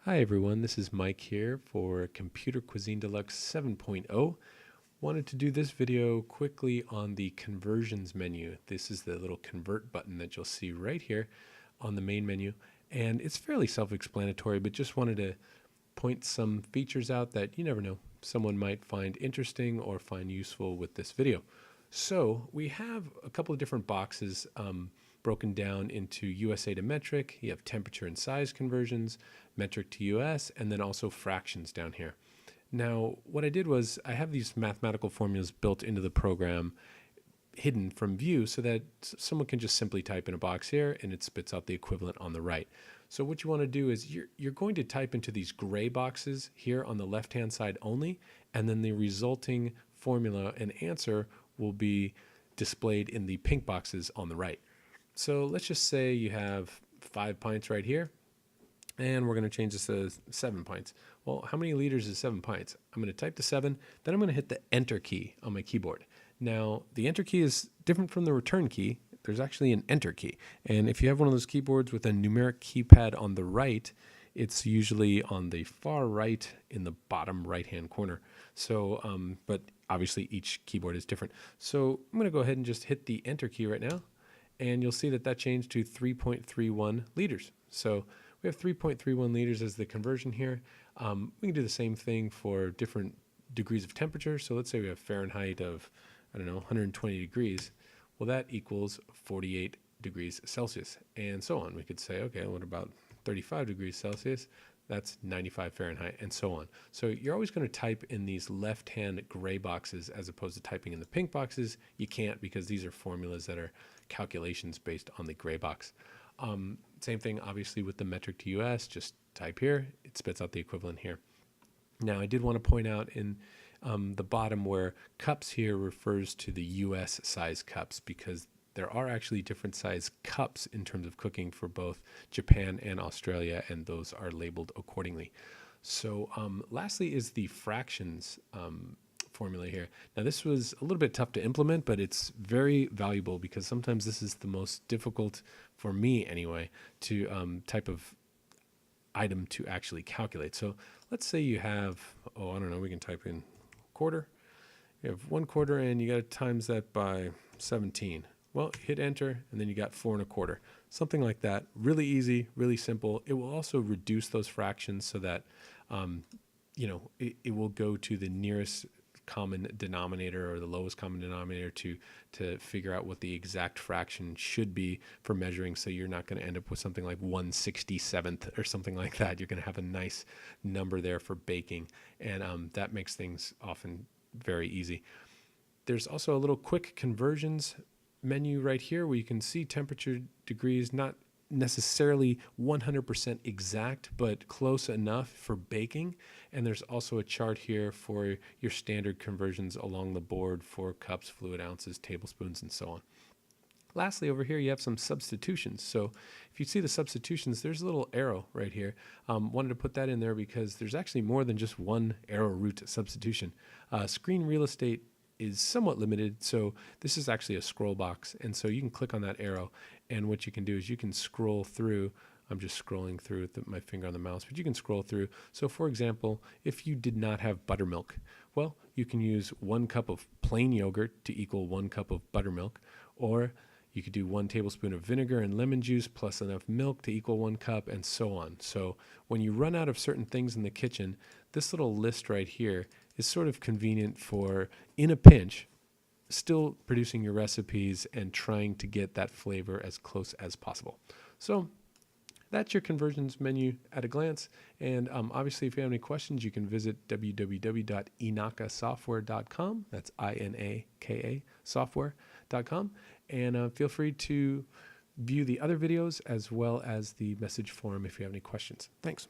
Hi everyone, this is Mike here for Computer Cuisine Deluxe 7.0. Wanted to do this video quickly on the conversions menu. This is the little convert button that you'll see right here on the main menu. And it's fairly self-explanatory, but just wanted to point some features out that you never know, someone might find interesting or find useful with this video. So we have a couple of different boxes broken down into USA to metric. You have temperature and size conversions, metric to US, and then also fractions down here. Now, what I did was I have these mathematical formulas built into the program hidden from view so that someone can just simply type in a box here and it spits out the equivalent on the right. So what you want to do is you're going to type into these gray boxes here on the left-hand side only, and then the resulting formula and answer will be displayed in the pink boxes on the right. So let's just say you have 5 pints right here, and we're going to change this to 7 pints. Well, how many liters is 7 pints? I'm going to type the 7, then I'm going to hit the Enter key on my keyboard. Now, the Enter key is different from the Return key. There's actually an Enter key. And if you have one of those keyboards with a numeric keypad on the right, it's usually on the far right in the bottom right-hand corner. So, but obviously each keyboard is different. So I'm going to go ahead and just hit the Enter key right now, and you'll see that that changed to 3.31 liters. So we have 3.31 liters as the conversion here. We can do the same thing for different degrees of temperature. So let's say we have Fahrenheit of, 120 degrees. Well, that equals 48 degrees Celsius, and so on. We could say, okay, what about 35 degrees Celsius? That's 95 Fahrenheit, and so on. So you're always going to type in these left-hand gray boxes as opposed to typing in the pink boxes. You can't, because these are formulas that are calculations based on the gray box. Same thing, obviously, with the metric to US. Just type here. It spits out the equivalent here. Now, I did want to point out in the bottom where cups here refers to the US size cups, because there are actually different size cups in terms of cooking for both Japan and Australia, and those are labeled accordingly. So lastly is the fractions formula here. Now, this was a little bit tough to implement, but it's very valuable because sometimes this is the most difficult, for me anyway, to type of item to actually calculate. So let's say you have, we can type in quarter. You have 1/4 and you got to times that by 17. Well, hit enter, and then you got 4 1/4. Something like that. Really easy, really simple. It will also reduce those fractions so that, it will go to the nearest common denominator or the lowest common denominator to figure out what the exact fraction should be for measuring. So you're not going to end up with something like 1/67th or something like that. You're going to have a nice number there for baking, and that makes things often very easy. There's also a little quick conversions menu right here where you can see temperature degrees, not necessarily 100% exact, but close enough for baking. And there's also a chart here for your standard conversions along the board for cups, fluid ounces, tablespoons, and so on. Lastly, over here, you have some substitutions. So if you see the substitutions, there's a little arrow right here. Wanted to put that in there because there's actually more than just one arrowroot substitution. Screen real estate is somewhat limited, so this is actually a scroll box, and so you can click on that arrow, and what you can do is you can scroll through. I'm just scrolling through with my finger on the mouse, but you can scroll through. So for example, if you did not have buttermilk, well, you can use 1 cup of plain yogurt to equal 1 cup of buttermilk, or you could do 1 tablespoon of vinegar and lemon juice plus enough milk to equal 1 cup, and so on. So when you run out of certain things in the kitchen, this little list right here is sort of convenient for, in a pinch, still producing your recipes and trying to get that flavor as close as possible. So that's your conversions menu at a glance. And obviously, if you have any questions, you can visit www.inakasoftware.com. That's INAKA software.com. And feel free to view the other videos as well as the message forum if you have any questions. Thanks.